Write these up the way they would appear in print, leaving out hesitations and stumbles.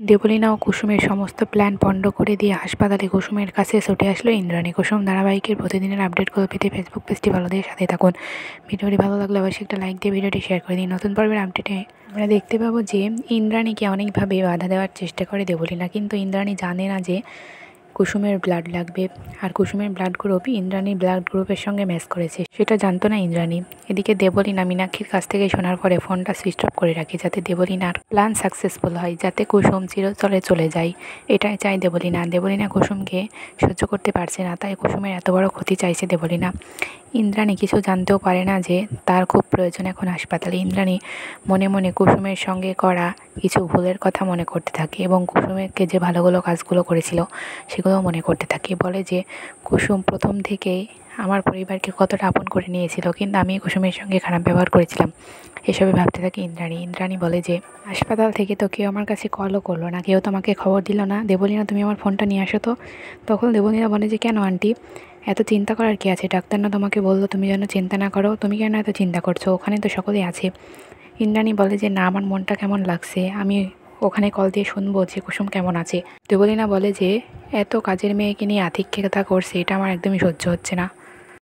দেবলীনা ও কুসুমের সমস্ত প্ল্যান পণ্ড করে দিয়ে হাসপাতালে কুসুমের কাছে ছুটে আসলো ইন্দ্রাণী। কুসুম ধারাবাহিকের প্রতিদিনের আপডেটগুলো পেতে ফেসবুক পেজটি ফলো দিয়ে সাথে থাকুন। ভিডিওটি ভালো লাগলে অবশ্যই একটা লাইক দিয়ে ভিডিওটি শেয়ার করে দিন। নতুন পর্বের আপডেটে আমরা দেখতে পাবো যে ইন্দ্রাণীকে অনেকভাবে বাধা দেওয়ার চেষ্টা করে দেবলীনা, কিন্তু ইন্দ্রাণী জানে না যে কুসুমের ব্লাড লাগবে, আর কুসুমের ব্লাড গ্রুপ ইন্দ্রাণীর ব্লাড গ্রুপের সঙ্গে ম্যাচ করেছে, সেটা জানতো না ইন্দ্রাণী। এদিকে দেবলীনা মীনাক্ষীর কাছ থেকে শোনার পরে ফোনটা সুইচ অফ করে রাখে, যাতে দেবলীনার প্ল্যান সাকসেসফুল হয়, যাতে কুসুম চিরতরে চলে যায়। এটাই চাই দেবলীনা। দেবলীনা কুসুমকে সহ্য করতে পারছে না, তাই কুসুমের এত বড় ক্ষতি চাইছে দেবলীনা। ইন্দ্রাণী কিছু জানতেও পারে না যে তার খুব প্রয়োজন এখন হাসপাতালে। ইন্দ্রাণী মনে মনে কুসুমের সঙ্গে করা কিছু ভুলের কথা মনে করতে থাকে এবং কুসুমেরকে যে ভালো ভালো কাজগুলো করেছিল সেগুলো মনে করতে থাকে। বলে যে কুসুম প্রথম থেকেই আমার পরিবারকে কতটা আপন করে নিয়েছিল, কিন্তু আমি কুসুমের সঙ্গে খারাপ ব্যবহার করেছিলাম, এসবে ভাবতে থাকে ইন্দ্রাণী। ইন্দ্রাণী বলে যে হাসপাতাল থেকে তো কেউ আমার কাছে কলও করলো না, কেউ তো আমাকে খবর দিল না। দেবলীনা, তুমি আমার ফোনটা নিয়ে আসো তো। তখন দেবলীনা বলে যে কেন আন্টি, এত চিন্তা করার কি আছে? ডাক্তার না তোমাকে বললো তুমি যেন চিন্তা না করো, তুমি কেন এত চিন্তা করছো? ওখানে তো সকলেই আছে। ইন্দ্রাণী বলে যে না, আমার মনটা কেমন লাগছে, আমি ওখানে কল দিয়ে শুনবো যে কুসুম কেমন আছে। দেবলীনা বলে যে এত কাজের মেয়েকে নিয়ে আধিক্যতা করছে, এটা আমার একদমই সহ্য হচ্ছে না।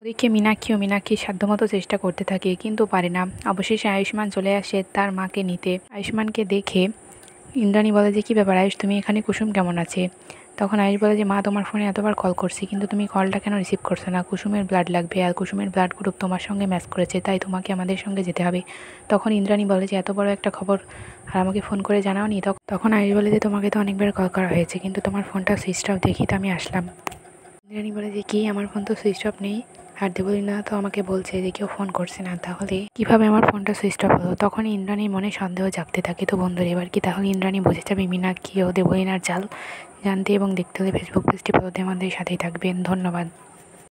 ওদিকে মীনাক্ষীর সাধ্যমতো চেষ্টা করতে থাকে, কিন্তু পারে না। অবশেষে আয়ুষ্মান চলে আসে তার মাকে নিতে। আয়ুষ্মানকে দেখে ইন্দ্রাণী বলে যে কী ব্যাপার আয়ুষ, তুমি এখানে, কুসুম কেমন আছে? তখন আয়ুষ বলে যে মা, তোমার ফোনে এতবার কল করছি, কিন্তু তুমি কলটা কেন রিসিভ করছো না? কুসুমের ব্লাড লাগবে, আর কুসুমের ব্লাড গ্রুপ তোমার সঙ্গে ম্যাচ করেছে, তাই তোমাকে আমাদের সঙ্গে যেতে হবে। তখন ইন্দ্রাণী বলে যে এত বড় একটা খবর আর আমাকে ফোন করে জানাওনি? তখন আয়ুষ বলে যে তোমাকে তো অনেকবার কল করা হয়েছে, কিন্তু তোমার ফোনটা সুইচ অফ, দেখি তো আমি আসলাম। ইন্দ্রাণী বলে যে কি, আমার ফোন তো সুইচ অফ নেই, আর দেবলীনা তো আমাকে বলছে যে কেউ ফোন করছে না, তাহলে কিভাবে আমার ফোনটা সুইচ অফ হলো? তখন ইন্দ্রাণীর মনে সন্দেহ জাগতে থাকে। তো বন্ধুরা, এবার কি তাহলে ইন্দ্রাণী বুঝে যাবে মীনাক্ষী ও দেবলীনার জাল? জানতে এবং দেখতে হলে ফেসবুক পেজটি ফলো দিয়ে আমাদের সাথেই থাকবেন। ধন্যবাদ।